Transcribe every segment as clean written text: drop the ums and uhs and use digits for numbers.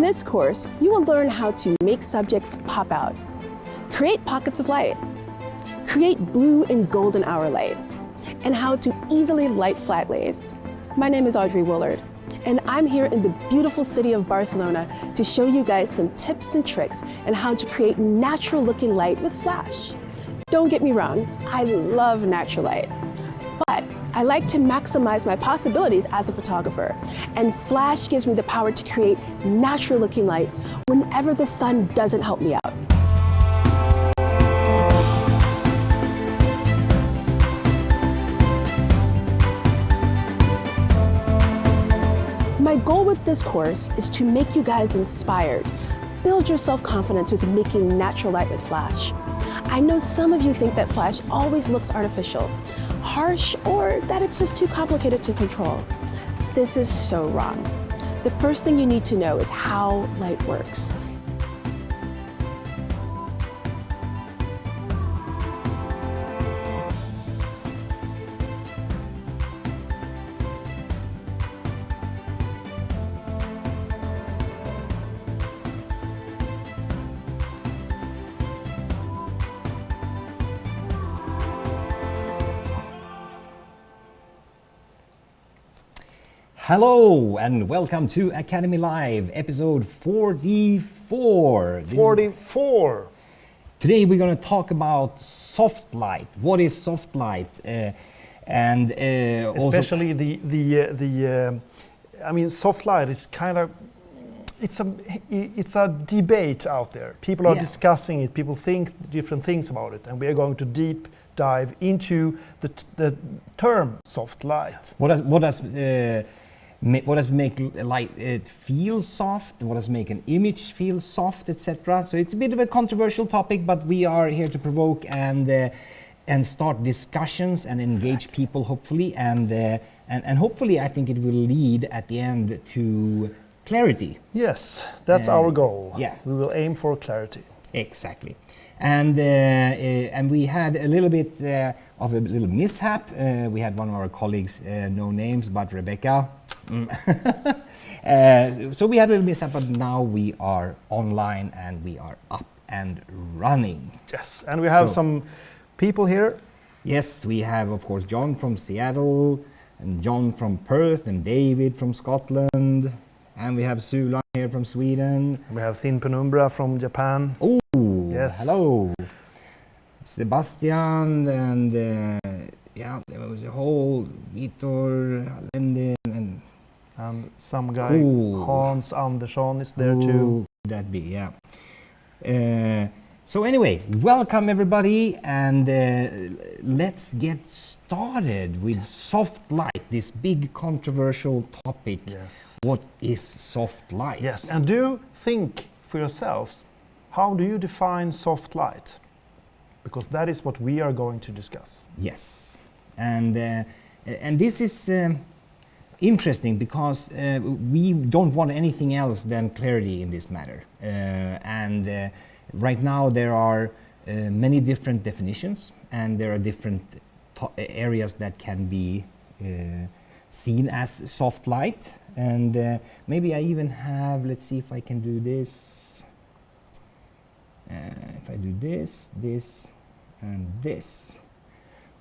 In this course, you will learn how to make subjects pop out, create pockets of light, create blue and golden hour light, and how to easily light flat lays. My name is Audrey Willard, and I'm here in the beautiful city of Barcelona to show you guys some tips and tricks on how to create natural looking light with flash. Don't get me wrong, I love natural light, but I like to maximize my possibilities as a photographer, and flash gives me the power to create natural looking light whenever the sun doesn't help me out. My goal with this course is to make you guys inspired, build your self-confidence with making natural light with flash. I know some of you think that flash always looks artificial, harsh, or that it's just too complicated to control. This is so wrong. The first thing you need to know is how light works. Hello and welcome to Academy Live, episode 44. 44. Today we're going to talk about soft light. What is soft light? And especially I mean, soft light is kind of, it's a debate out there. People are discussing it. People think different things about it, and we are going to deep dive into the term soft light. What does make light feel soft? What does make an image feel soft, etc.? So it's a bit of a controversial topic, but we are here to provoke and start discussions and engage people, hopefully, and hopefully I think it will lead at the end to clarity. Yes, that's our goal. Yeah, we will aim for clarity. Exactly. And we had a little bit of a little mishap. We had one of our colleagues, no names, but Rebecca. So we had a little mishap, but now we are online and we are up and running. Yes, and we have some people here. Yes, we have, of course, John from Seattle, and John from Perth, and David from Scotland, and we have Sula here from Sweden. We have Thin Penumbra from Japan. Oh, yes. Hello. Sebastian, and yeah, there was a whole Vitor, Allende, and some guy, cool. Hans Andersson is there too. Could that be, yeah. So anyway, welcome everybody, and let's get started with soft light, this big controversial topic. Yes. What is soft light? Yes, and do think for yourselves, how do you define soft light? Because that is what we are going to discuss. Yes, and this is interesting because we don't want anything else than clarity in this matter. Right now there are many different definitions, and there are different areas that can be seen as soft light. And maybe I even have, let's see if I can do this. If I do this, this, and this,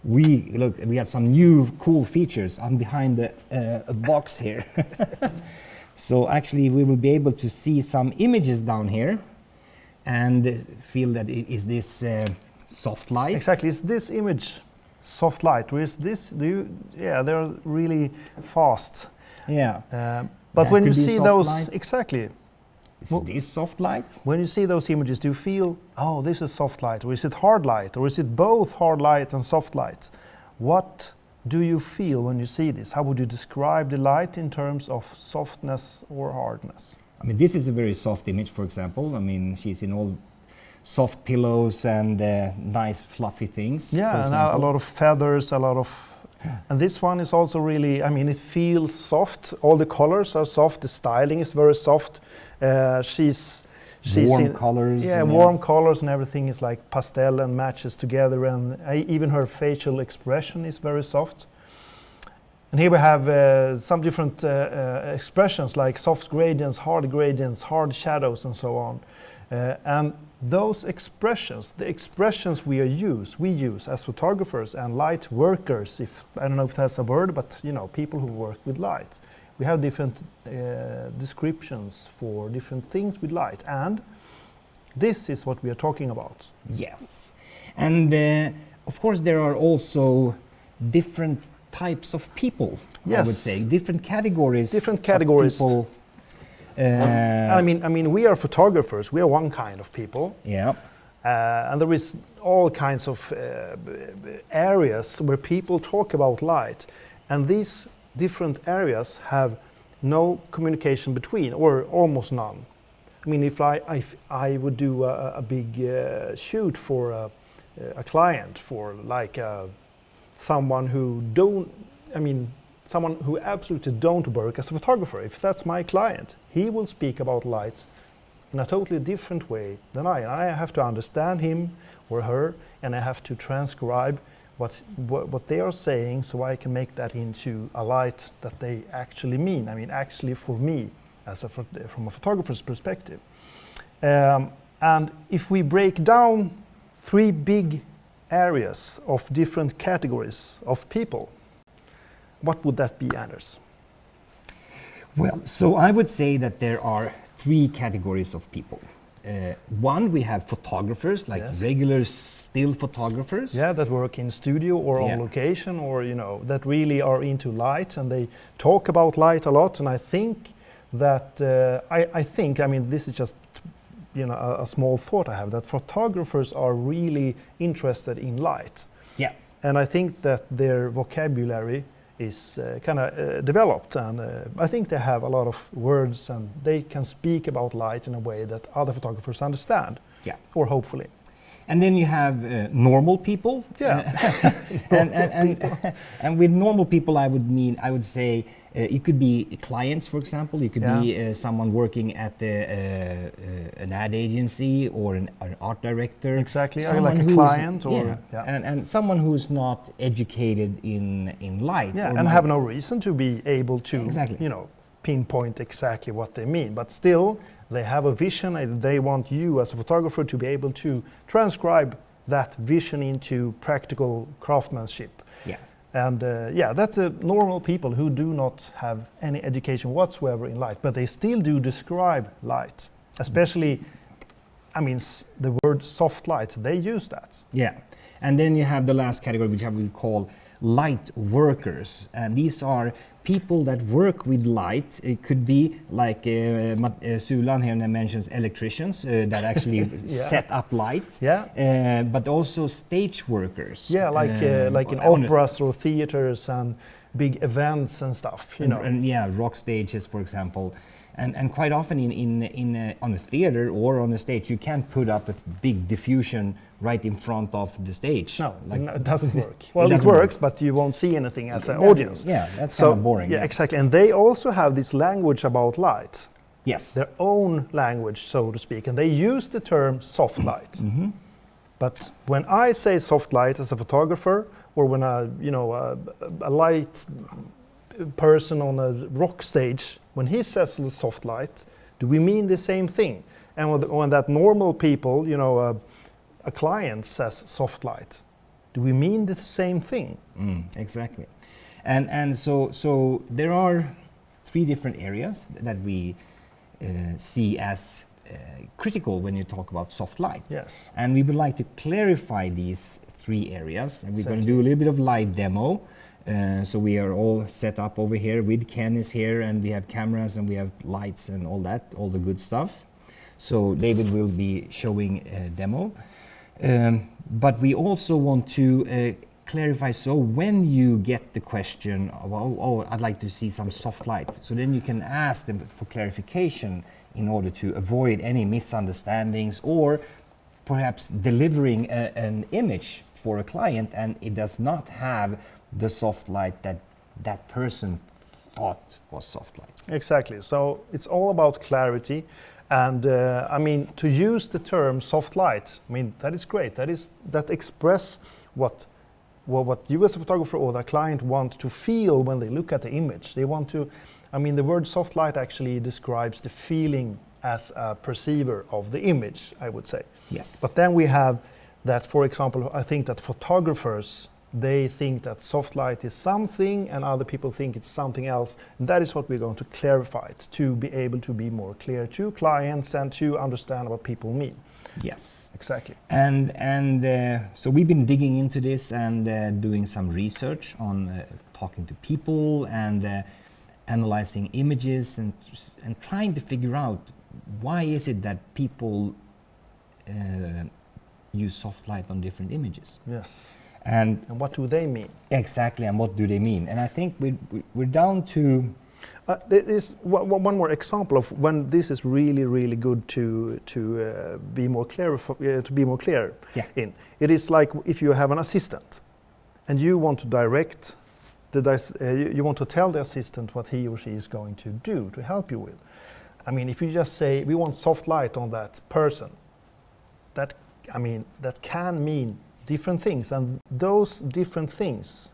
we got some new cool features. I'm behind a box here. So actually we will be able to see some images down here and feel that is this soft light. Exactly, is this image soft light, or is this, they're really fast. Yeah. But that when you see those, light. exactly. Is this soft light? When you see those images, do you feel, oh, this is soft light, or is it hard light, or is it both hard light and soft light? What do you feel when you see this? How would you describe the light in terms of softness or hardness? I mean, this is a very soft image, for example. I mean, she's in all soft pillows and nice fluffy things. Yeah, and a lot of feathers, a lot of... And this one is also really, I mean, it feels soft. All the colors are soft. The styling is very soft. She's warm colors. Yeah, warm colors, and everything is like pastel and matches together. And even her facial expression is very soft. And here we have some different expressions like soft gradients, hard shadows, and so on. And those expressions, the expressions we use as photographers and light workers, if I don't know if that's a word, but people who work with light. We have different descriptions for different things with light, and this is what we are talking about. Yes, and of course there are also different types of people. Yes. I would say different categories. Different categories. Of people. I mean, we are photographers. We are one kind of people. Yeah. And there is all kinds of areas where people talk about light, and these different areas have no communication between, or almost none. I mean, if I would do a big shoot for a client, for like someone who someone who absolutely don't work as a photographer, if that's my client, he will speak about light in a totally different way than I. I have to understand him or her, and I have to transcribe what they are saying, so I can make that into a light that they actually mean. I mean, actually for me, from a photographer's perspective. And if we break down 3 big areas of different categories of people, what would that be, Anders? Well, so I would say that there are 3 categories of people. One, we have photographers, like Yes. regular still photographers. Yeah, that work in studio or on location, or that really are into light, and they talk about light a lot. And I think that I mean, this is just a small thought I have, that photographers are really interested in light. Yeah. And I think that their vocabulary is kind of developed, and I think they have a lot of words, and they can speak about light in a way that other photographers understand. Yeah. Or hopefully. And then you have normal people. Yeah. and with normal people, I would say it could be clients, for example. It could be someone working at an ad agency, or an art director. Exactly, someone like a client, or and someone who's not educated in light. Yeah, and have no reason to be able to pinpoint exactly what they mean, but still they have a vision, and they want you as a photographer to be able to transcribe that vision into practical craftsmanship. Yeah. And that's normal people who do not have any education whatsoever in light, but they still do describe light. Especially, I mean, the word soft light, they use that. Yeah. And then you have the last category, which I will call light workers. And these are people that work with light. It could be like Sulan here mentions electricians that actually set up light. Yeah. But also stage workers. Yeah, like in operas or theaters and big events and stuff. And rock stages, for example. And quite often on a theater or on a stage, you can't put up a big diffusion right in front of the stage. No, it doesn't work. Well, it works, but you won't see anything as an audience. Yeah, that's kind of boring. Yeah, exactly. And they also have this language about light. Yes. Their own language, so to speak. And they use the term soft light. Mm-hmm. But when I say soft light as a photographer, or when a light person on a rock stage, when he says soft light, do we mean the same thing? And when that normal people, a client says soft light, do we mean the same thing? Exactly. And so there are 3 different areas that we see as critical when you talk about soft light. Yes. And we would like to clarify these 3 areas, and we're going to do a little bit of light demo. So we are all set up over here with Ken is here, and we have cameras and we have lights and all that, all the good stuff. So David will be showing a demo. But we also want to clarify, so when you get the question, I'd like to see some soft light, so then you can ask them for clarification in order to avoid any misunderstandings, or perhaps delivering an image for a client and it does not have the soft light that person thought was soft light. Exactly. So it's all about clarity. And to use the term soft light, that is great. That express what what you as a photographer or the client want to feel when they look at the image. They want to, I mean, the word soft light actually describes the feeling as a perceiver of the image, I would say. Yes. But then we have that, for example, I think that photographers, they think that soft light is something and other people think it's something else. And that is what we're going to clarify it, to be able to be more clear to clients and to understand what people mean. Yes. Exactly. And so we've been digging into this and doing some research on talking to people and analyzing images and trying to figure out why is it that people use soft light on different images. Yes. And what do they mean? Exactly, and what do they mean? And I think we're down to... There is one more example of when this is really, really good to be more clear. To be more clear, Yeah. in it is like if you have an assistant, and you want to direct you want to tell the assistant what he or she is going to do to help you with. I mean, if you just say we want soft light on that person, that can mean different things, and those different things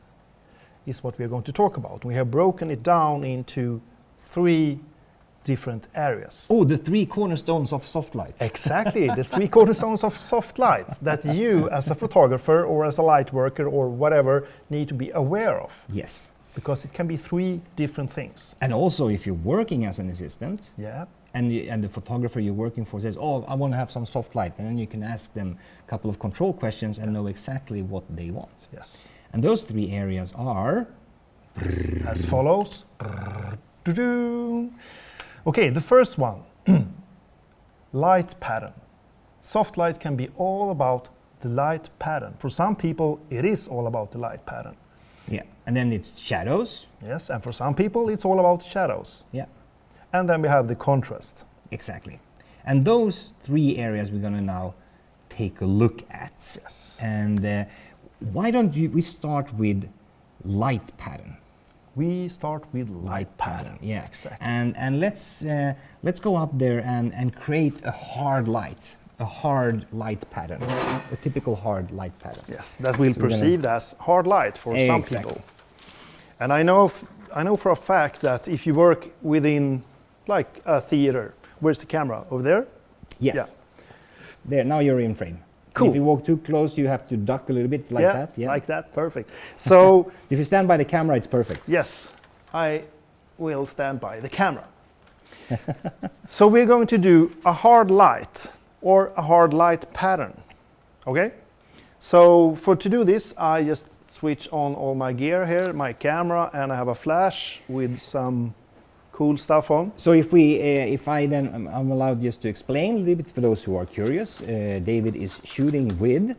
is what we are going to talk about. We have broken it down into 3 different areas. Oh, the 3 cornerstones of soft light. Exactly, the 3 cornerstones of soft light that you as a photographer or as a light worker or whatever need to be aware of. Yes. Because it can be 3 different things. And also if you're working as an assistant, Yeah. and the photographer you're working for says, oh, I want to have some soft light, and then you can ask them a couple of control questions and know exactly what they want. Yes. And those 3 areas are... As follows. Okay, the first one, light pattern. Soft light can be all about the light pattern. For some people, it is all about the light pattern. Yeah, and then it's shadows. Yes, and for some people, it's all about shadows. Yeah, And then we have the contrast. exactly. And those 3 areas we're going to now take a look at. Yes. And why don't we start with light pattern? We start with light pattern. Yeah, Exactly. And let's go up there and create a hard light pattern, a typical hard light pattern. Yes, that will So we're perceived as hard light for some Exactly. people. And I know for a fact that if you work within like a theater, where's the camera? Over there? Yes. Yeah. There, now you're in frame. Cool. If you walk too close, you have to duck a little bit like that. Yeah. Like that, perfect. So, If you stand by the camera, it's perfect. yes, I will stand by the camera. So we're going to do a hard light or a hard light pattern, okay? So to do this, I just switch on all my gear here, my camera, and I have a flash with some cool stuff on. So if I then, I'm allowed just to explain a little bit for those who are curious. David is shooting with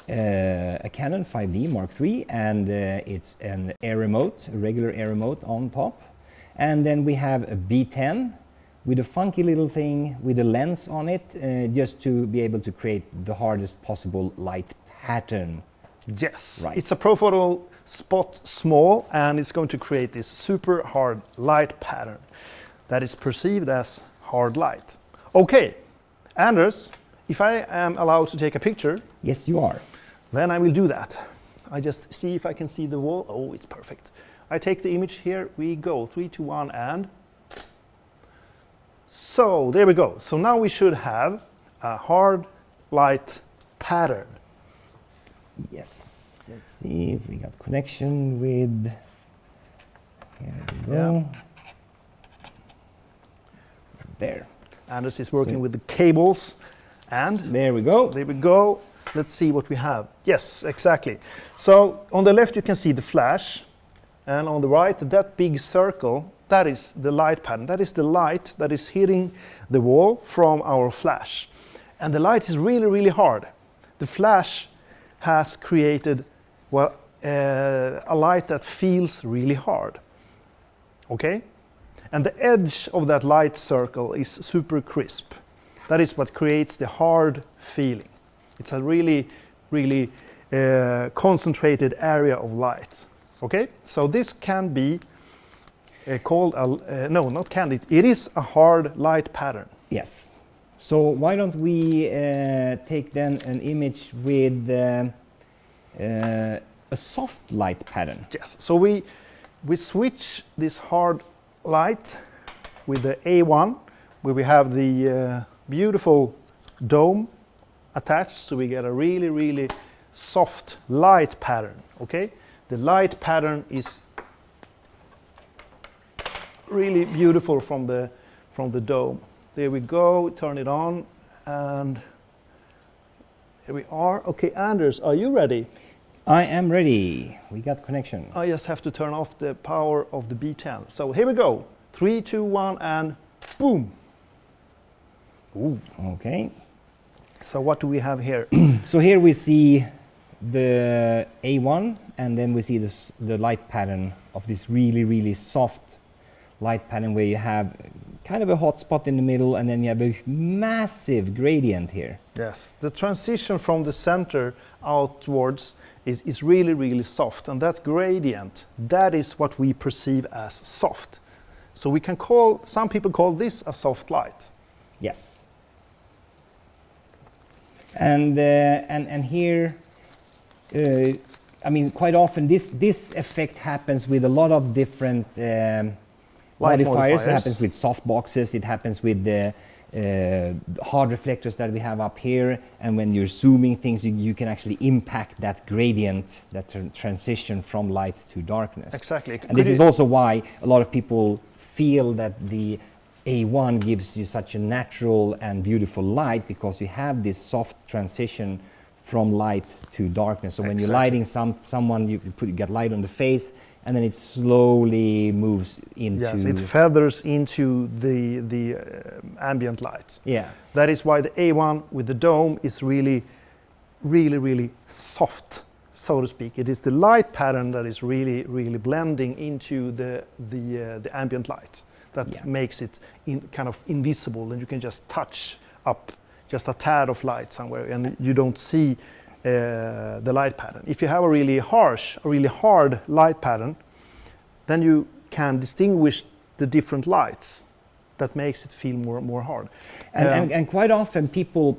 a Canon 5D Mark III, and it's an air remote, a regular air remote on top. And then we have a B10 with a funky little thing with a lens on it, just to be able to create the hardest possible light pattern. Yes, Right. it's a Profoto Spot Small, and it's going to create this super hard light pattern that is perceived as hard light. Okay, Anders, if I am allowed to take a picture, Yes, you are. then I will do that. I just see if I can see the wall. Oh, it's perfect. I take the image, here we go, 3, 2, 1, and... So, there we go. So now we should have a hard light pattern. Yes. Let's see if we got connection with. Here we go. There. Anders is working So- with the cables, and There we go. there we go. Let's see what we have. Yes, exactly. So on the left you can see the flash, and on the right that big circle, that is the light pattern. That is the light that is hitting the wall from our flash. And the light is really, really hard. The flash has created, well, a light that feels really hard. Okay? And the edge of that light circle is super crisp. That is what creates the hard feeling. It's a really, really concentrated area of light. Okay? So this can be called a, no, not can, it is a hard light pattern. Yes. So why don't we take then an image with a soft light pattern. Yes. So we switch this hard light with the A1, where we have the beautiful dome attached, so we get a really, really soft light pattern. Okay, the light pattern is really beautiful from the dome. There we go. Turn it on, and here we are. Okay, Anders, are you ready? I am ready. We got connection. I just have to turn off the power of the B10. So here we go. 3, 2, 1, and boom. Ooh. Okay. So what do we have here? So here we see the A1, and then we see the light pattern of this really, really soft light pattern where you have kind of a hot spot in the middle, and then you have a massive gradient here. Yes, the transition from the center outwards is really, really soft, and that gradient, that is what we perceive as soft. So we can call, some people call this a soft light. Yes. And here, I mean, quite often this effect happens with a lot of different modifiers. It happens with soft boxes. It happens with the hard reflectors that we have up here. And when you're zooming things, you can actually impact that gradient, that transition from light to darkness. Exactly. And this is also why a lot of people feel that the A1 gives you such a natural and beautiful light, because you have this soft transition from light to darkness. So when you're lighting someone, you get light on the face, and then it slowly moves into... Yes, it feathers into the ambient light. Yeah. That is why the A1 with the dome is really, really, really soft, so to speak. It is the light pattern that is really, really blending into the ambient light that makes it kind of invisible, and you can just touch up just a tad of light somewhere, and you don't see the light pattern. If you have a really harsh, a really hard light pattern, then you can distinguish the different lights. That makes it feel more hard. And quite often people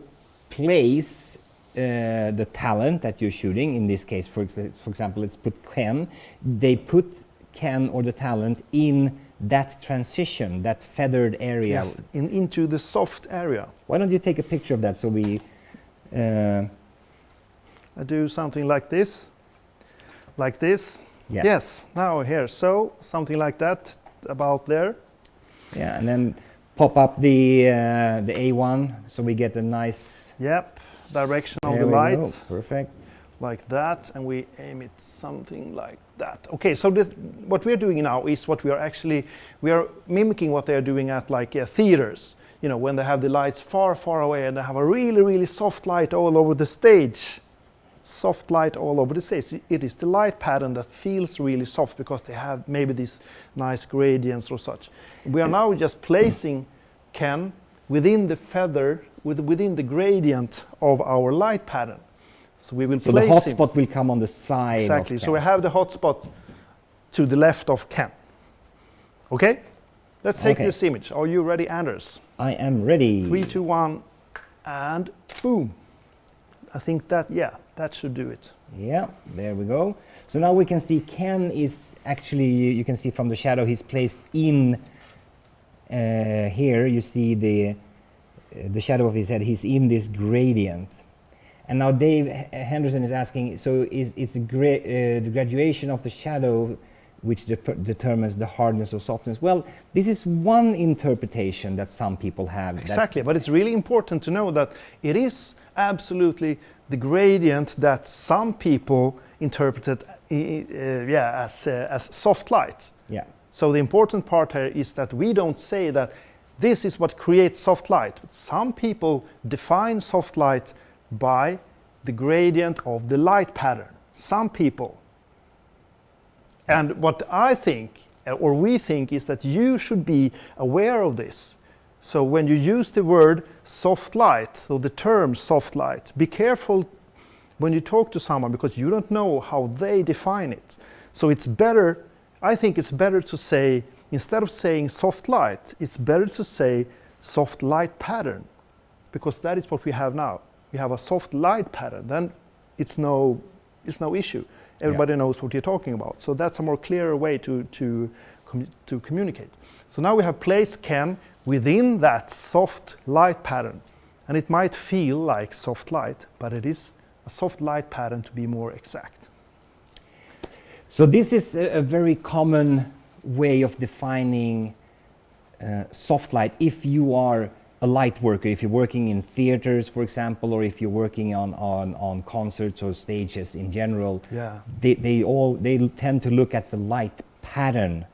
place the talent that you're shooting. In this case, for example, let's put Ken. They put Ken or the talent in that transition, that feathered area. Yes, into the soft area. Why don't you take a picture of that so we... I do something like this. Like this. Yes. Yes, now here. So, something like that, about there. Yeah, and then pop up the A1 so we get a nice... Yep, direction of there the we light. go. Perfect. Like that, and we aim it something like that. Okay, so what we're doing now is what we are mimicking what they're doing at like theaters. You know, when they have the lights far, far away, and they have a really, really soft light all over the stage. Soft light all over the stage. It is the light pattern that feels really soft because they have maybe these nice gradients or such. We are now just placing Ken within the feather, within the gradient of our light pattern. So we will place the hot him. spot will come on the side. Exactly. Of Ken. So we have the hot spot to the left of Ken. Okay? Let's take this image. Are you ready, Anders? I am ready. 3, 2, 1, and boom. I think that should do it. Yeah, there we go. So now we can see Ken is actually, you can see from the shadow, he's placed in here. You see the shadow of his head. He's in this gradient. And now Dave Henderson is asking, so it's the graduation of the shadow which determines the hardness or softness? Well, this is one interpretation that some people have. Exactly, but it's really important to know that it is absolutely the gradient that some people interpreted as soft light. Yeah. So the important part here is that we don't say that this is what creates soft light. Some people define soft light by the gradient of the light pattern. Some people. And what I think, or we think, is that you should be aware of this. So when you use the word soft light, or the term soft light, be careful when you talk to someone, because you don't know how they define it. So it's better, I think it's better to say, instead of saying soft light, it's better to say soft light pattern, because that is what we have now. We have a soft light pattern, then it's no issue. everybody knows what you're talking about. So that's a more clearer way to communicate. So now we have placed Ken within that soft light pattern. And it might feel like soft light, but it is a soft light pattern to be more exact. So this is a very common way of defining soft light if you are a light worker, if you're working in theaters, for example, or if you're working on concerts or stages in general. Yeah. They tend to look at the light pattern,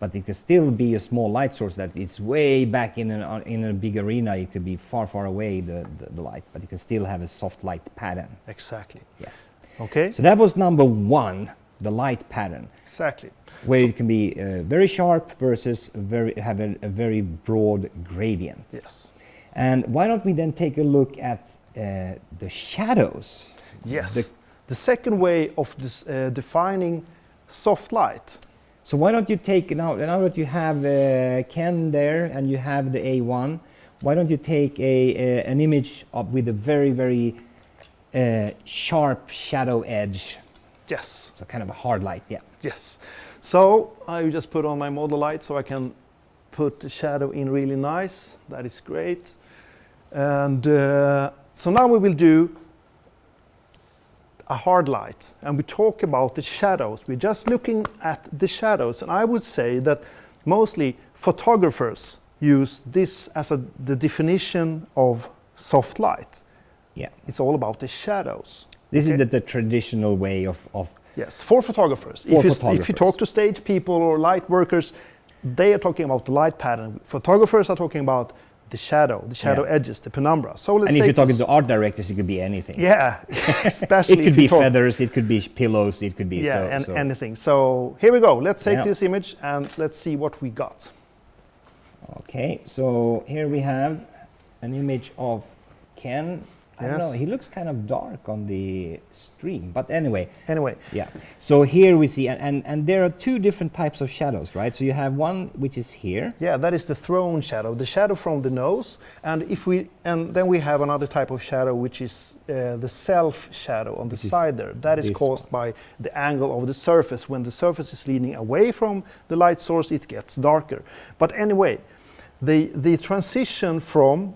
but it can still be a small light source that is way back in a big arena. It could be far away, the light, but it can still have a soft light pattern. Exactly. Yes. Okay. So that was number one, the light pattern. Exactly. Where it can be very sharp versus have a very broad gradient. Yes. And why don't we then take a look at the shadows? Yes. The second way of this, defining soft light. So why don't you take, now that you have Ken there and you have the A1, why don't you take an image with a very sharp shadow edge? Yes. So kind of a hard light, yeah. Yes. So I just put on my model light so I can put the shadow in really nice. That is great. And so now we will do a hard light, and we talk about the shadows. We're just looking at the shadows, and I would say that mostly photographers use this as the definition of soft light. Yeah. It's all about the shadows. This Okay. is the traditional way of Yes, for photographers. If you talk to stage people or light workers, they are talking about the light pattern. Photographers are talking about the shadow edges, the penumbra. So let's. And if take you're talking this. to art directors, it could be anything. Yeah, especially It could if be you talk- feathers, it could be pillows, it could be so. anything. So here we go. Let's take Yeah. this image and let's see what we got. Okay, so here we have an image of Ken. I don't know, Yes. he looks kind of dark on the stream, but anyway. Anyway, Yeah, so here we see, and there are two different types of shadows, right? So you have one which is here. yeah, that is the throne shadow, the shadow from the nose, and then we have another type of shadow which is the self shadow on the Which is side there. That is this caused by the angle of the surface. When the surface is leaning away from the light source, it gets darker. But anyway, the transition from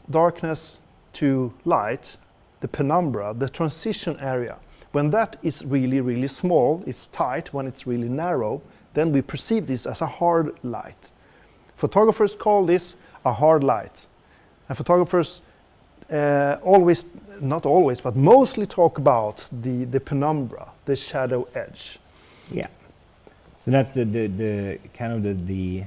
darkness to light, the penumbra, the transition area, when that is really small, it's tight. When it's really narrow, then we perceive this as a hard light. Photographers call this a hard light. And photographers not always, but mostly talk about the penumbra, the shadow edge. Yeah. So that's the kind of the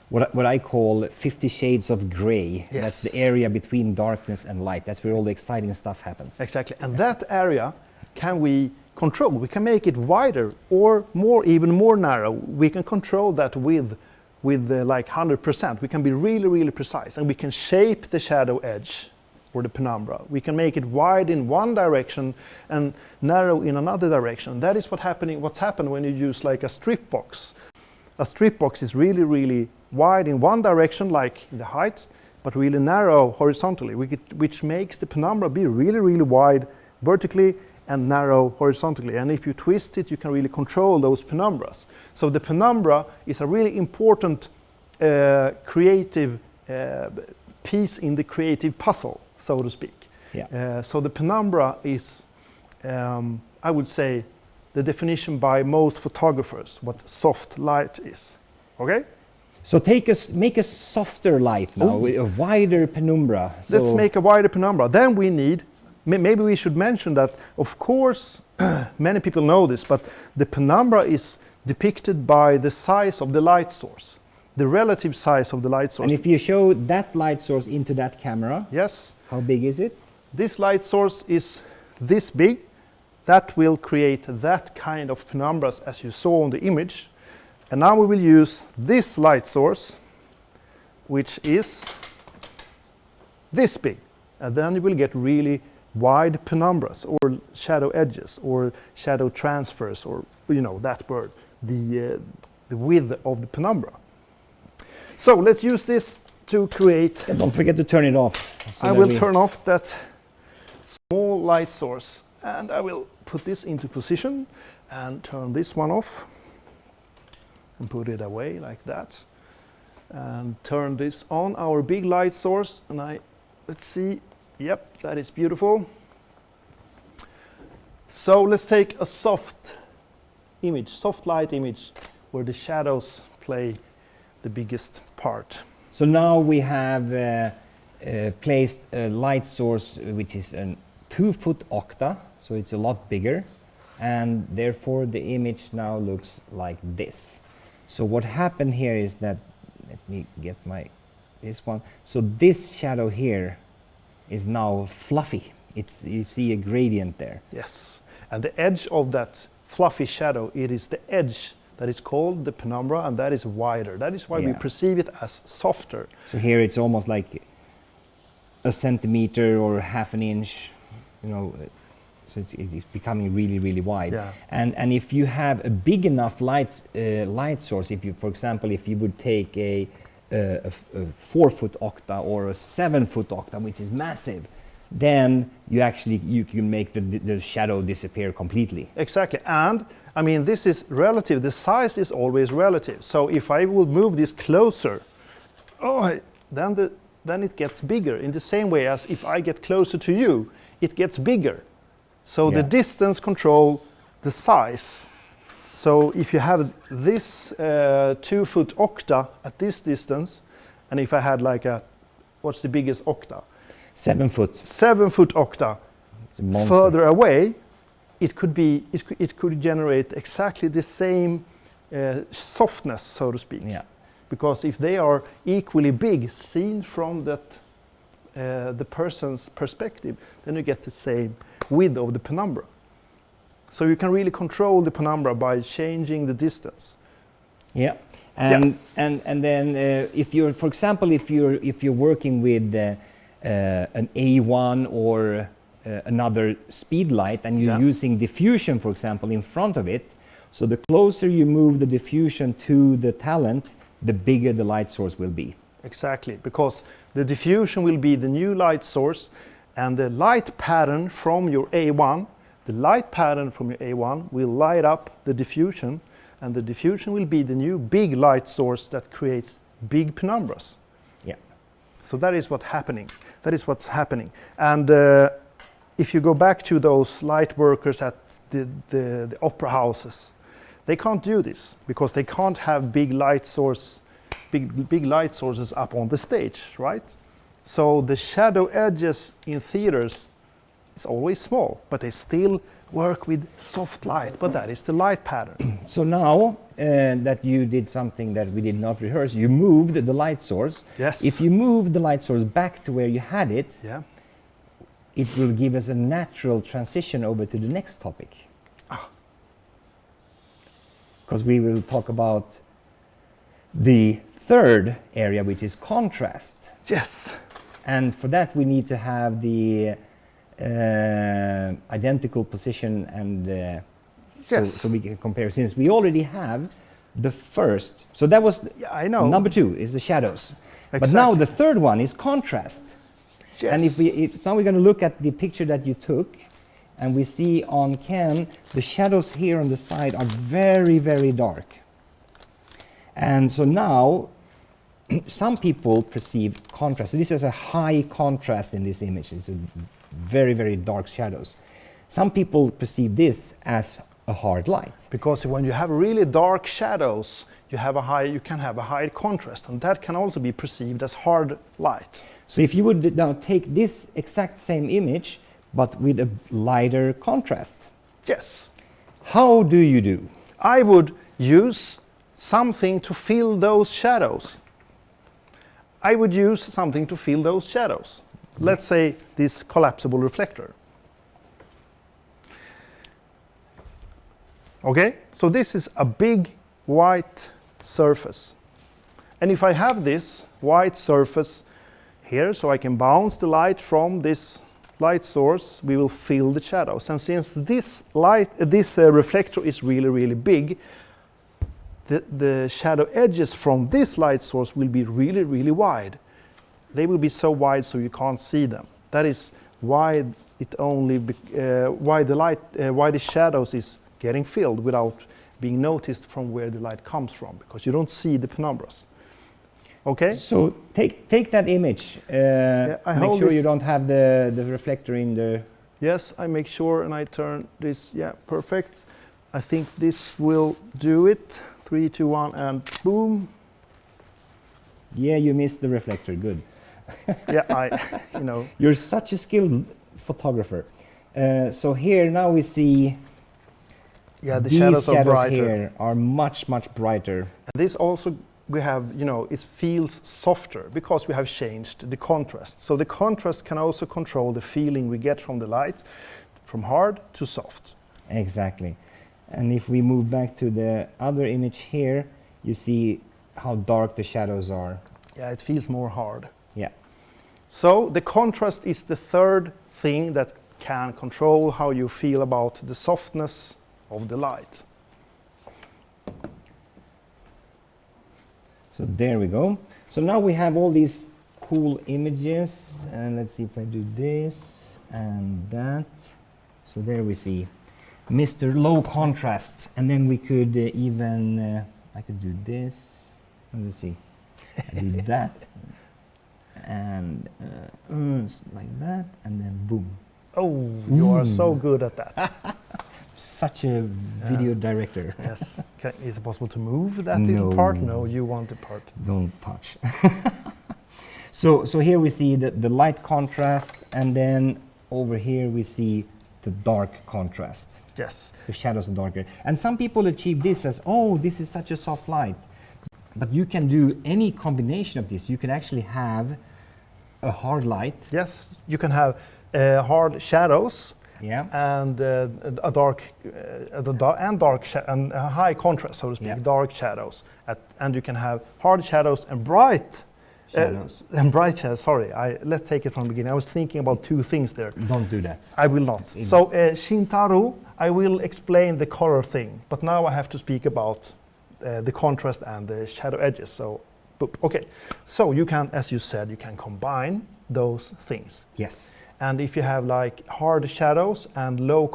what I call 50 shades of gray. Yes. That's the area between darkness and light. That's where all the exciting stuff happens. Exactly. And that area can we control. We can make it wider or even more narrow. We can control that with like 100%. We can be really precise, and we can shape the shadow edge or the penumbra. We can make it wide in one direction and narrow in another direction. That is what's happened when you use like a strip box. A strip box is really wide in one direction, like the height, but really narrow horizontally, which makes the penumbra be really wide vertically and narrow horizontally. And if you twist it, you can really control those penumbras. So the penumbra is a really important creative piece in the creative puzzle, so to speak. Yeah. So the penumbra is, I would say, the definition by most photographers what soft light is. Okay? So make a softer light now, with a wider penumbra. So Let's make a wider penumbra. Then we need, maybe we should mention that, of course, many people know this, but the penumbra is depicted by the size of the light source, the relative size of the light source. And if you show that light source into that camera, yes, how big is it? this light source is this big. That will create that kind of penumbras as you saw on the image. And now we will use this light source, which is this big. And then you will get really wide penumbras or shadow edges or shadow transfers, or that word, the width of the penumbra. So let's use this to create. And don't forget to turn it off. I will turn off that small light source And I will put this into position and turn this one off and put it away like that. And turn this on, our big light source, and let's see, yep, that is beautiful. So let's take a soft image, soft light image, where the shadows play the biggest part. So now we have placed a light source which is a 2-foot octa, so it's a lot bigger, and therefore the image now looks like this. So what happened here is that, let me get this one. So this shadow here is now fluffy. You see a gradient there. Yes, and the edge of that fluffy shadow, it is the edge that is called the penumbra, and that is wider. That is why we perceive it as softer. So here it's almost like a centimeter or half an inch, you know, so it's becoming really, really wide. Yeah. And if you have a big enough light source, if you, for example, if you would take a 4-foot octa or a 7-foot octa, which is massive, then you can make the shadow disappear completely. Exactly, and I mean this is relative. The size is always relative. So if I will move this closer, then it gets bigger. In the same way as if I get closer to you, it gets bigger. So the distance control the size. So if you have this 2-foot octa at this distance, and if I had like what's the biggest octa? 7 foot. 7-foot octa further away, it could generate exactly the same softness, so to speak. Yeah. Because if they are equally big, seen from that the person's perspective, then you get the same width of the penumbra. So you can really control the penumbra by changing the distance. Yeah, and then if you're, for example, if you're working with an A1 or another speed light, and you're using diffusion, for example, in front of it, so the closer you move the diffusion to the talent, the bigger the light source will be. Exactly, because the diffusion will be the new light source, and the light pattern from your A1, will light up the diffusion, and the diffusion will be the new big light source that creates big penumbras. Yeah. So that is what's happening. And if you go back to those light workers at the opera houses, they can't do this because they can't have big light sources up on the stage, right? So the shadow edges in theaters is always small, but they still work with soft light, but that is the light pattern. So now that you did something that we did not rehearse, you moved the light source. Yes. If you move the light source back to where you had it, it will give us a natural transition over to the next topic. Because we will talk about the third area, which is contrast. Yes. And for that we need to have the identical position, and so we can compare, since we already have the first. So that was number 2 is the shadows. Exactly. But now the third one is contrast. Yes. And if now we're going to look at the picture that you took, and we see on Ken the shadows here on the side are very, very dark. And so now some people perceive contrast. So this is a high contrast in this image. It's a very, very dark shadows. Some people perceive this as a hard light. Because when you have really dark shadows, you can have a high contrast, and that can also be perceived as hard light. So if you would now take this exact same image, but with a lighter contrast. Yes. How do you do? I would use something to fill those shadows. Let's say this collapsible reflector. Okay, so this is a big white surface. And if I have this white surface here, so I can bounce the light from this light source, we will fill the shadows. And since this reflector is really, really big, the shadow edges from this light source will be really, really wide. They will be so wide so you can't see them. That is why it only why the shadows is getting filled without being noticed from where the light comes from, because you don't see the penumbras. Okay. So take that image. Make sure you don't have the reflector in the. Yes, I make sure and I turn this. Yeah, perfect. I think this will do it. 3, 2, 1, and boom. Yeah, you missed the reflector. Good. Yeah, You're such a skilled photographer. So here now we see. Yeah, the these shadows are brighter. Here are much brighter. And this also we have, it feels softer because we have changed the contrast. So the contrast can also control the feeling we get from the light, from hard to soft. Exactly. And if we move back to the other image here, you see how dark the shadows are. Yeah, it feels more hard. Yeah. So the contrast is the third thing that can control how you feel about the softness of the light. So there we go. So now we have all these cool images, and let's see if I do this and that. So there we see Mr. Low Contrast, and then we could even, I could do this, let's see, I do that, and like that, and then boom. Oh, you are so good at that. Such a video director. Yes. Is it possible to move that No. little part? No, you want the part. Don't touch. So here we see the light contrast, and then over here we see the dark contrast. Yes. The shadows are darker. And some people achieve this as, oh, this is such a soft light. But you can do any combination of this. You can actually have a hard light. Yes, you can have hard shadows. Yeah. And a dark, and a high contrast, so to speak, Yeah. dark shadows, and you can have hard shadows and bright Shadows. and bright shadows. Sorry, let's take it from the beginning. I was thinking about two things there. Don't do that. I will not. So Shintaro, I will explain the color thing, but now I have to speak about the contrast and the shadow edges. So, okay. So you can, as you said, you can combine those things. Yes. And if you have like hard shadows and low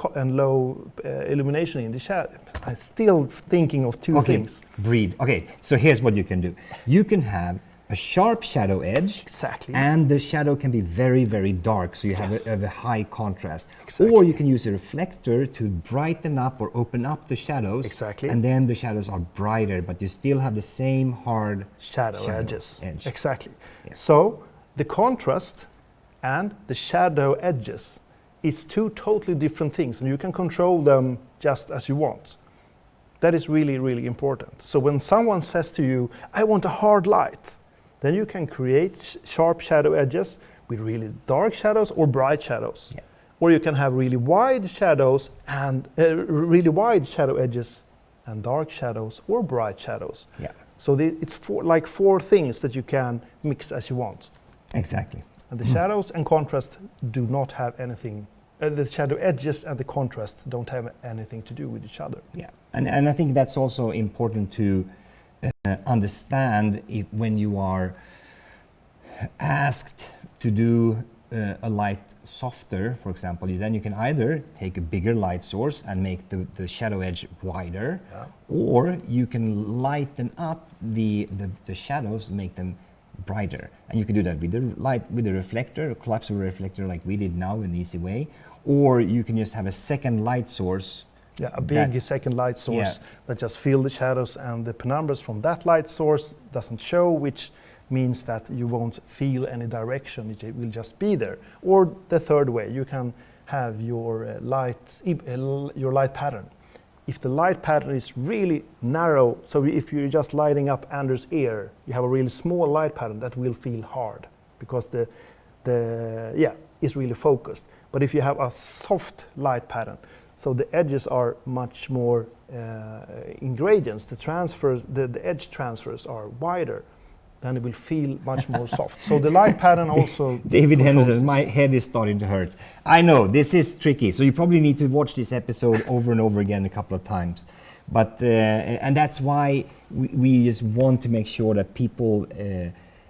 illumination in the shadow, I'm still thinking of two things. Breathe. Okay, so here's what you can do. You can have a sharp shadow edge. Exactly. And the shadow can be very dark, so you have a high contrast. Exactly. Or you can use a reflector to brighten up or open up the shadows. Exactly. And then the shadows are brighter, but you still have the same hard shadow edges. Edge. Exactly. Yes. So the contrast and the shadow edges is two totally different things, and you can control them just as you want. That is really important. So when someone says to you, I want a hard light, then you can create sharp shadow edges with really dark shadows or bright shadows. Yeah. Or you can have really wide shadows and really wide shadow edges and dark shadows or bright shadows. Yeah. So it's four things that you can mix as you want. Exactly. And the shadows and contrast do not have anything, the shadow edges and the contrast don't have anything to do with each other. Yeah, and I think that's also important to understand when you are asked to do a light softer, for example, then you can either take a bigger light source and make the shadow edge wider, or you can lighten up the shadows, make them brighter. And you can do that with the reflector, a collapsible reflector like we did now in an easy way, or you can just have a second light source. Yeah, a big second light source that just fill the shadows, and the penumbras from that light source doesn't show, which means that you won't feel any direction, it will just be there. Or the third way, you can have your light pattern. If the light pattern is really narrow, so if you're just lighting up Anders' ear, you have a really small light pattern that will feel hard because it's really focused. But if you have a soft light pattern, so the edges are much more in gradients, the edge transfers are wider, then it will feel much more soft. So the light pattern also... David Henderson, my head is starting to hurt. I know, this is tricky, so you probably need to watch this episode over and over again a couple of times. But, and that's why we just want to make sure that people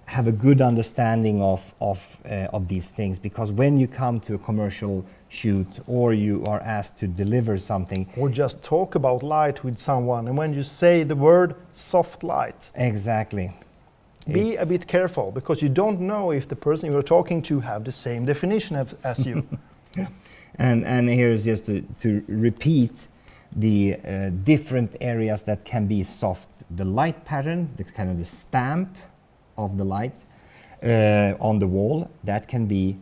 have a good understanding of these things, because when you come to a commercial shoot, or you are asked to deliver something. Or just talk about light with someone, and when you say the word soft light, Exactly. be a bit careful, because you don't know if the person you're talking to have the same definition as you. And here is just to repeat the different areas that can be soft. The light pattern, the kind of the stamp of the light on the wall, that can be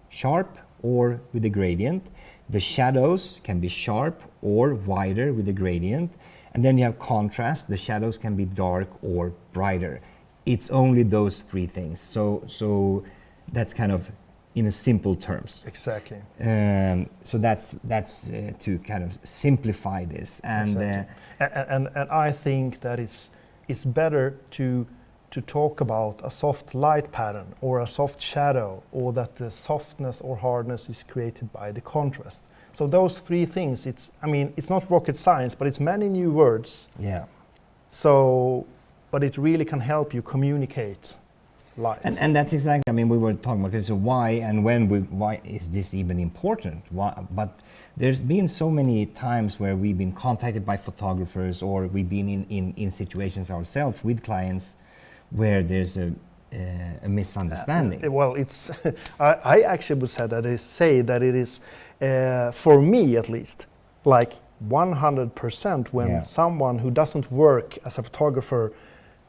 sharp or with a gradient. The shadows can be sharp or wider with a gradient. And then you have contrast. The shadows can be dark or brighter. It's only those three things. So that's kind of in a simple terms. Exactly. So that's to kind of simplify this. And Exactly. And I think that it's better to talk about a soft light pattern or a soft shadow, or that the softness or hardness is created by the contrast. So those three things, it's not rocket science, but it's many new words. yeah. So, but it really can help you communicate light. And that's exactly, we were talking about, okay, so why and why is this even important? But there's been so many times where we've been contacted by photographers, or we've been in situations ourselves with clients where there's a misunderstanding. Well, it's I actually would say that it is, for me at least, like 100% when someone who doesn't work as a photographer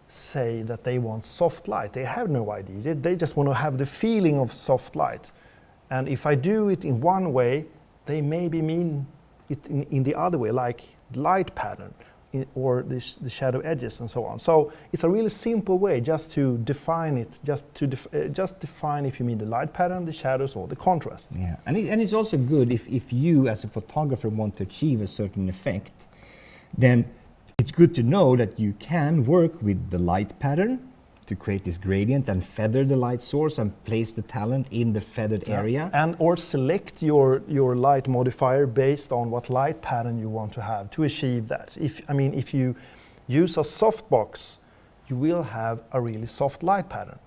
say that they want soft light. They have no idea. They just want to have the feeling of soft light. And if I do it in one way, they maybe mean it in the other way, like light pattern or the shadow edges and so on. So it's a really simple way just to define it, just define if you mean the light pattern, the shadows, or the contrast. Yeah, and it's also good if you as a photographer want to achieve a certain effect, then it's good to know that you can work with the light pattern to create this gradient and feather the light source and place the talent in the feathered area. And or select your light modifier based on what light pattern you want to have to achieve that. If you use a softbox, you will have a really soft light pattern.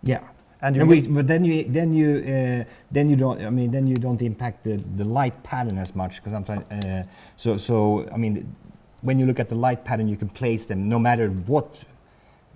Yeah. But then you don't impact the light pattern as much, because when you look at the light pattern, you can place them no matter what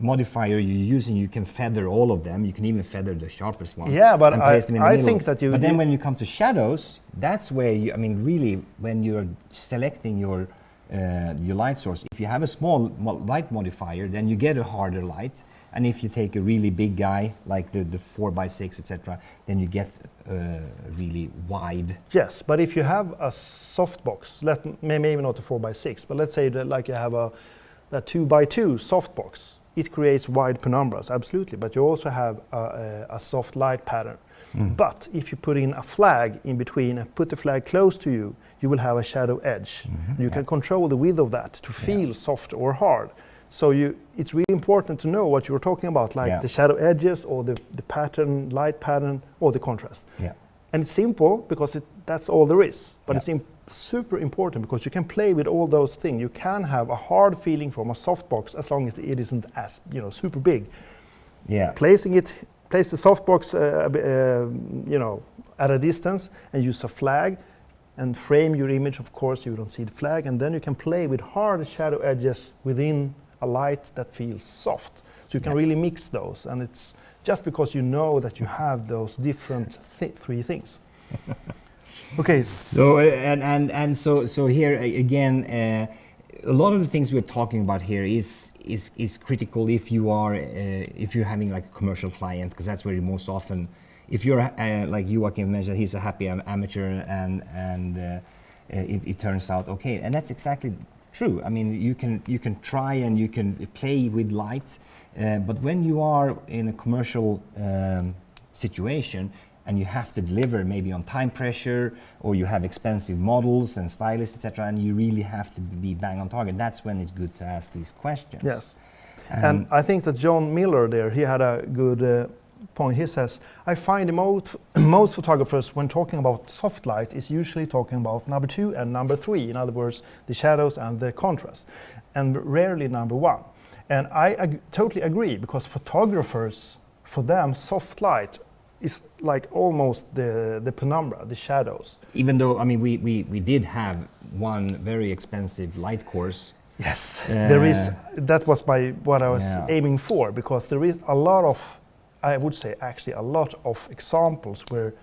modifier you're using. You can feather all of them. You can even feather the sharpest one. Yeah, but and place them in the middle. think that you. But then when you come to shadows, that's where really when you're selecting your light source, if you have a small light modifier, then you get a harder light. And if you take a really big guy like the 4x6, etc., then you get really wide. Yes, but if you have a softbox, maybe not a 4x6, but let's say that like you have a 2x2 softbox, it creates wide penumbras, absolutely. But you also have a soft light pattern. But if you put in a flag in between and put the flag close to you, you will have a shadow edge. You can control the width of that to feel soft or hard. So it's really important to know what you're talking about, like the shadow edges or the pattern, light pattern, or the contrast. Yeah. And it's simple because that's all there is. But it's super important because you can play with all those things. You can have a hard feeling from a softbox as long as it isn't as super big. Yeah. Place the softbox at a distance and use a flag and frame your image. Of course, you don't see the flag, and then you can play with hard shadow edges within a light that feels soft. So you can really mix those, and it's just because you know that you have those different three things. Okay. So so here again, a lot of the things we're talking about here is critical if you're having like a commercial client, because that's where you most often. If you're like Joachim mentioned, he's a happy amateur, and it turns out okay, and that's exactly true. You can try and you can play with light, but when you are in a commercial situation and you have to deliver maybe on time pressure, or you have expensive models and stylists, etc., and you really have to be bang on target, that's when it's good to ask these questions. Yes, and I think that John Miller there, he had a good point. He says, I find most photographers, when talking about soft light, is usually talking about number 2 and number 3. In other words, the shadows and the contrast, and rarely number 1. And I totally agree, because photographers, for them, soft light is like almost the penumbra, the shadows. Even though, I mean, we did have one very expensive light course. Yes, there is. That was what I was aiming for, because there is a lot of, I would say actually a lot of examples where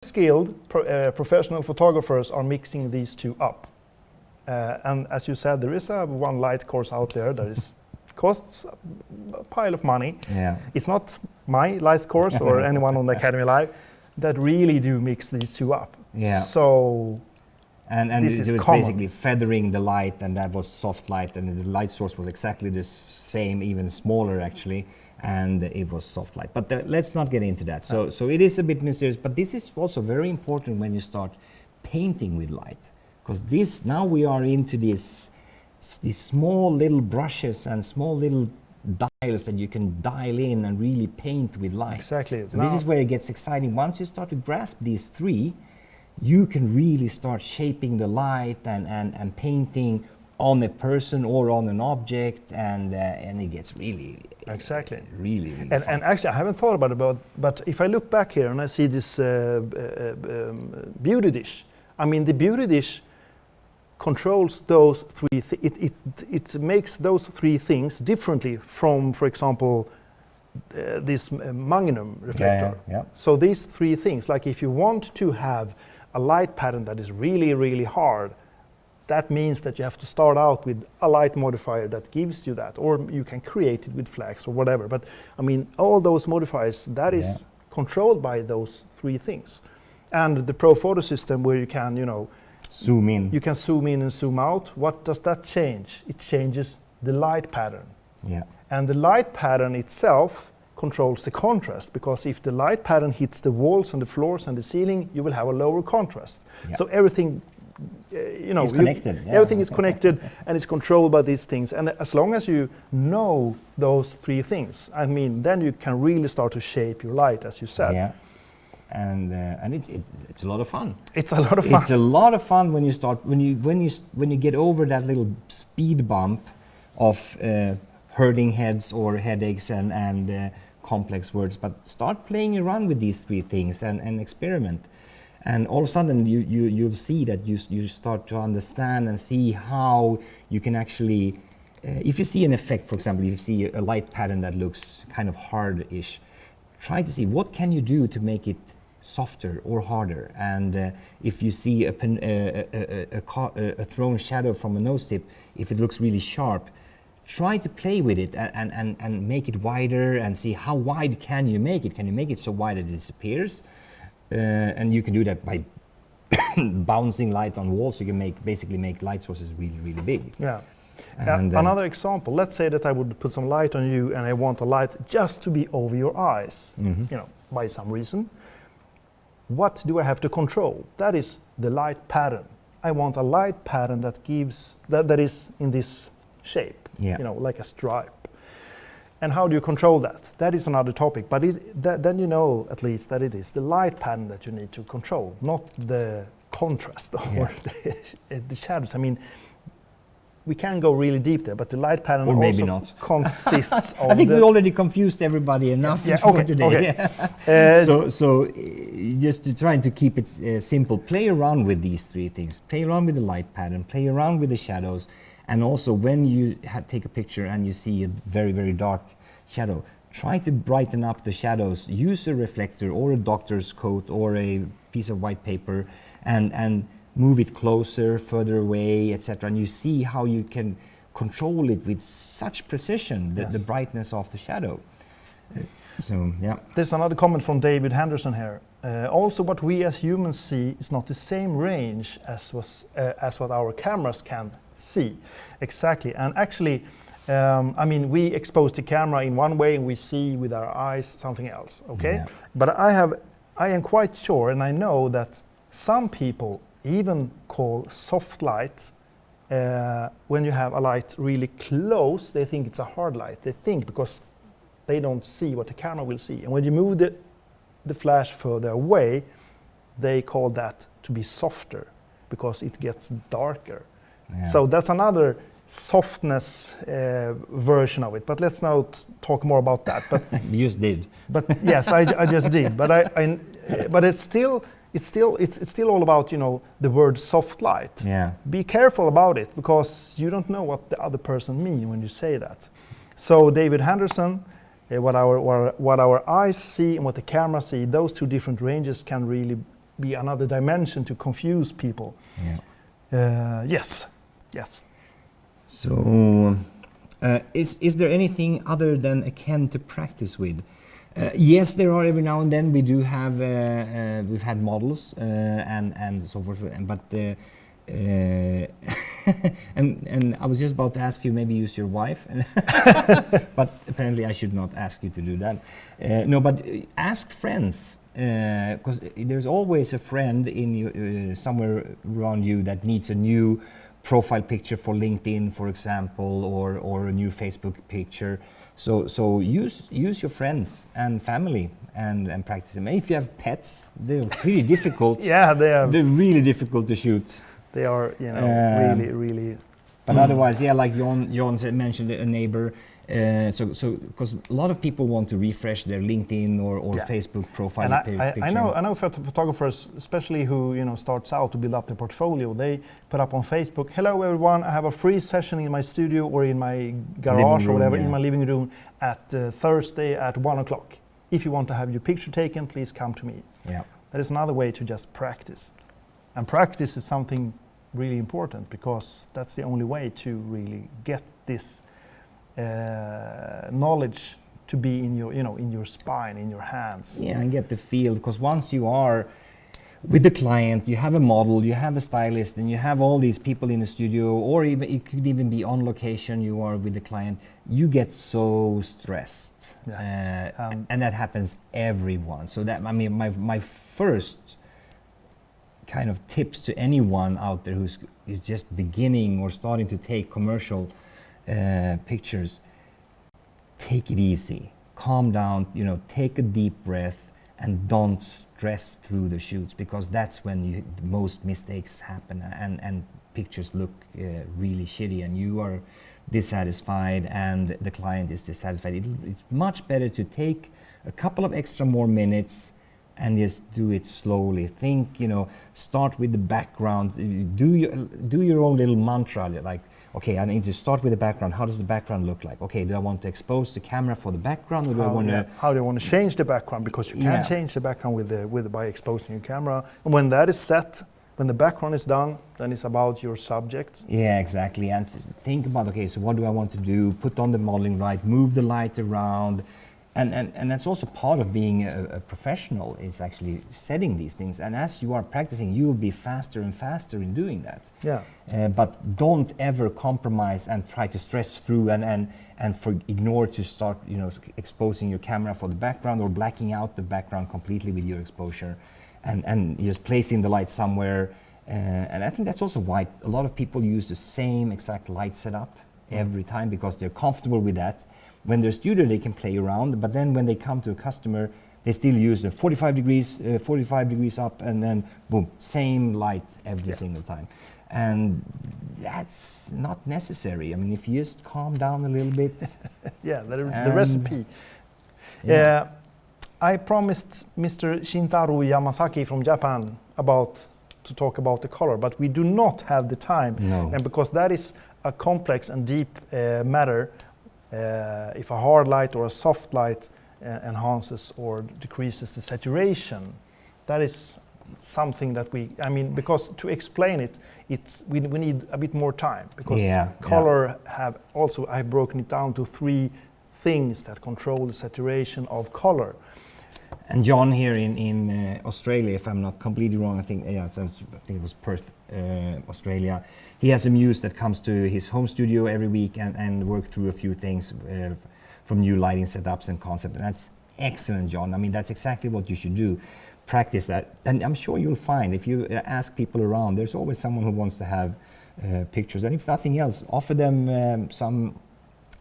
skilled professional photographers are mixing these two up. And as you said, there is one light course out there that is costs a pile of money. Yeah. It's not my light course or anyone on the Academy Live that really do mix these two up. Yeah. So and this it was common. basically feathering the light, and that was soft light, and the light source was exactly the same, even smaller actually, and it was soft light. But let's not get into that. So it is a bit mysterious, but this is also very important when you start painting with light, because this, now we are into these small little brushes and small little dials that you can dial in and really paint with light. Exactly. So this is where it gets exciting. Once you start to grasp these three, you can really start shaping the light and painting on a person or on an object, and it gets really exactly really and, fun. and actually I haven't thought about it, but if I look back here and I see this beauty dish, I mean the beauty dish controls those three it makes those three things differently from, for example, this magnum reflector. Yeah. So these three things, like if you want to have a light pattern that is really, really hard, that means that you have to start out with a light modifier that gives you that, or you can create it with flags or whatever. But I mean, all those modifiers, that is controlled by those three things. And the Pro Photo system, where you can, Zoom in. you can zoom in and zoom out. What does that change? It changes the light pattern. Yeah. And the light pattern itself controls the contrast, because if the light pattern hits the walls and the floors and the ceiling, you will have a lower contrast. Yeah. So everything, it's connected. Everything is connected and it's controlled by these things. And as long as you know those three things, I mean, then you can really start to shape your light, as you said. Yeah. And it's a lot of fun. It's a lot of fun. It's a lot of fun when you start when you get over that little speed bump of hurting heads or headaches and complex words, but start playing around with these three things and experiment, and all of a sudden you'll see that you start to understand and see how you can actually, if you see an effect, for example, if you see a light pattern that looks kind of hard-ish, try to see what can you do to make it softer or harder. And if you see a thrown shadow from a nose tip, if it looks really sharp, try to play with it and make it wider and see how wide can you make it. Can you make it so wide that it disappears? And you can do that by bouncing light on walls. You can basically make light sources really, really big. Yeah. And another example, let's say that I would put some light on you and I want a light just to be over your eyes, by some reason. What do I have to control? That is the light pattern. I want a light pattern that gives, that is in this shape, like a stripe. And how do you control that? That is another topic, but then you know at least that it is the light pattern that you need to control, not the contrast or the shadows. I mean, we can go really deep there, but the light pattern or maybe also not. consists of I think we already confused everybody enough for today. Okay. So just trying to keep it simple, play around with these three things. Play around with the light pattern, play around with the shadows, and also when you take a picture and you see a very, very dark shadow, try to brighten up the shadows. Use a reflector or a doctor's coat or a piece of white paper and move it closer, further away, etc. And you see how you can control it with such precision, the brightness of the shadow. There's another comment from David Henderson here. Also, what we as humans see is not the same range as what our cameras can see. Exactly. And actually, I mean, we expose the camera in one way and we see with our eyes something else, okay? Yeah. But I am quite sure, and I know that some people even call soft light, when you have a light really close, they think it's a hard light. They think because they don't see what the camera will see. And when you move the flash further away, they call that to be softer because it gets darker. Yeah. So that's another softness version of it. But let's not talk more about that. But You just did. But yes, I just did. But but it's still all about, you know, the word soft light. Yeah. Be careful about it, because you don't know what the other person means when you say that. So David Henderson, what our eyes see and what the camera see, those two different ranges can really be another dimension to confuse people. Yeah. Yes. So, is there anything other than a can to practice with? Yes, there are every now and then. We do have, we've had models and so forth, but and I was just about to ask you, maybe use your wife, but apparently I should not ask you to do that. No, but ask friends, because there's always a friend in you, somewhere around you that needs a new profile picture for LinkedIn, for example, or a new Facebook picture. So use your friends and family and practice them. And if you have pets, they're pretty difficult. Yeah, they're really difficult to shoot. They are, you know, really. But otherwise, yeah, like Jon mentioned, a neighbor. So because a lot of people want to refresh their LinkedIn or Facebook profile picture. I know photographers, especially who, you know, starts out to build up their portfolio. They put up on Facebook, "Hello everyone, I have a free session in my studio or in my garage or whatever, in my living room at Thursday at 1 o'clock. If you want to have your picture taken, please come to me." Yeah, that is another way to just practice, and practice is something really important, because that's the only way to really get this knowledge to be in your, you know, in your spine, in your hands. Yeah, and get the feel, because once you are with the client, you have a model, you have a stylist, and you have all these people in the studio, or even it could even be on location. You are with the client. You get so stressed, yes. And that happens everyone. So that, I mean, my first kind of tips to anyone out there who's just beginning or starting to take commercial pictures: take it easy, calm down, you know, take a deep breath, and don't stress through the shoots, because that's when the most mistakes happen, and pictures look really shitty, and you are dissatisfied, and the client is dissatisfied. It's much better to take a couple of extra more minutes and just do it slowly. Think, you know, start with the background, do your own little mantra, like, okay, I need to start with the background. How does the background look like? Okay, do I want to expose the camera for the background, or do I want to? How do you want to change the background? Because you can change the background by exposing your camera. And when that is set, when the background is done, then it's about your subject. Yeah, exactly. And think about, okay, so what do I want to do? Put on the modeling light, move the light around. And that's also part of being a professional, is actually setting these things. And as you are practicing, you will be faster and faster in doing that. Yeah. But don't ever compromise and try to stress through and ignore to start, you know, exposing your camera for the background, or blacking out the background completely with your exposure, and just placing the light somewhere. And I think that's also why a lot of people use the same exact light setup every time, because they're comfortable with that. When they're studio, they can play around, but then when they come to a customer, they still use the 45 degrees up, and then boom, same light every single time. And that's not necessary. I mean, if you just calm down a little bit. Yeah, the recipe. Yeah. I promised Mr. Shintaro Yamasaki from Japan to talk about the color, but we do not have the time. No. And because that is a complex and deep matter, if a hard light or a soft light enhances or decreases the saturation, that is something that because to explain it, we need a bit more time, because color I've broken it down to 3 things that control the saturation of color. And John here in Australia, if I'm not completely wrong, I think it was Perth, Australia. He has a muse that comes to his home studio every week and work through a few things from new lighting setups and concept. And that's excellent, John. I mean, that's exactly what you should do. Practice that. And I'm sure you'll find, if you ask people around, there's always someone who wants to have pictures. And if nothing else, offer them some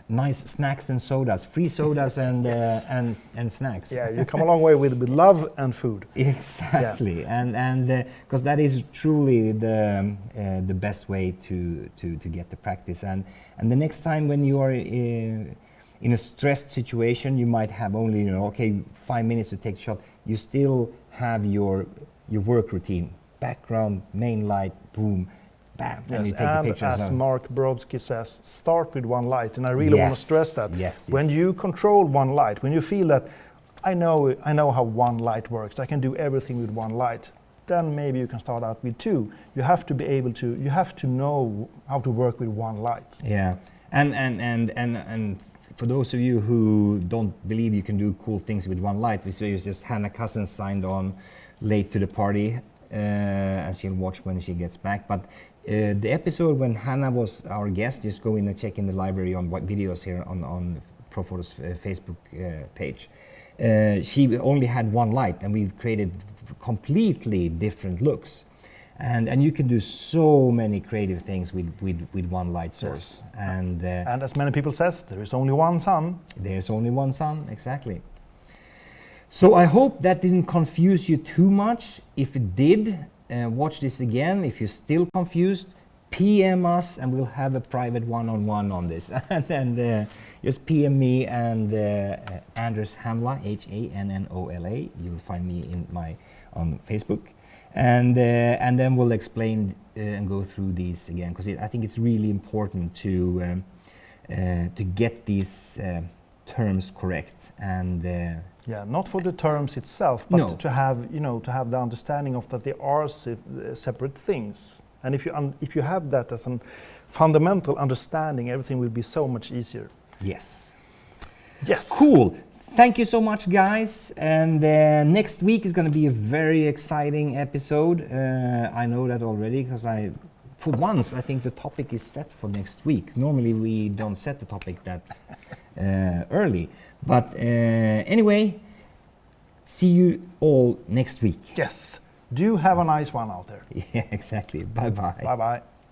nice snacks and sodas, free sodas and and snacks. Yeah, you come a long way with love and food. Exactly, and because that is truly the best way to get the practice. And the next time when you are in a stressed situation, you might have only 5 minutes to take a shot. You still have your work routine: background, main light, boom, bam, and you take the pictures. As Mark Brodsky says, start with one light, and I really want to stress that. When you control one light, when you feel that I know how one light works, I can do everything with one light, then maybe you can start out with two. You have to be able to. You have to know how to work with one light. Yeah, and for those of you who don't believe you can do cool things with one light, we saw just Hannah Cousins signed on late to the party, and she'll watch when she gets back. But the episode when Hannah was our guest, just go in and check in the library on what videos here on Profoto's Facebook page. She only had one light, and we created completely different looks. And you can do so many creative things with one light source. Yes. And as many people says, there is only one sun. There's only one sun, exactly. So I hope that didn't confuse you too much. If it did, watch this again. If you're still confused, PM us and we'll have a private one-on-one on this. And just PM me and Anders Hamla, Hannola. You'll find me on Facebook. And then we'll explain and go through these again, because I think it's really important to get these terms correct. And not for the terms itself, but to have the understanding of that they are separate things. And if you have that as a fundamental understanding, everything will be so much easier. Yes. Yes. Cool. Thank you so much, guys. And next week is going to be a very exciting episode. I know that already because for once, I think the topic is set for next week. Normally, we don't set the topic that early. But anyway, see you all next week. Yes. Do have a nice one out there. Yeah, exactly. Bye-bye. Bye-bye.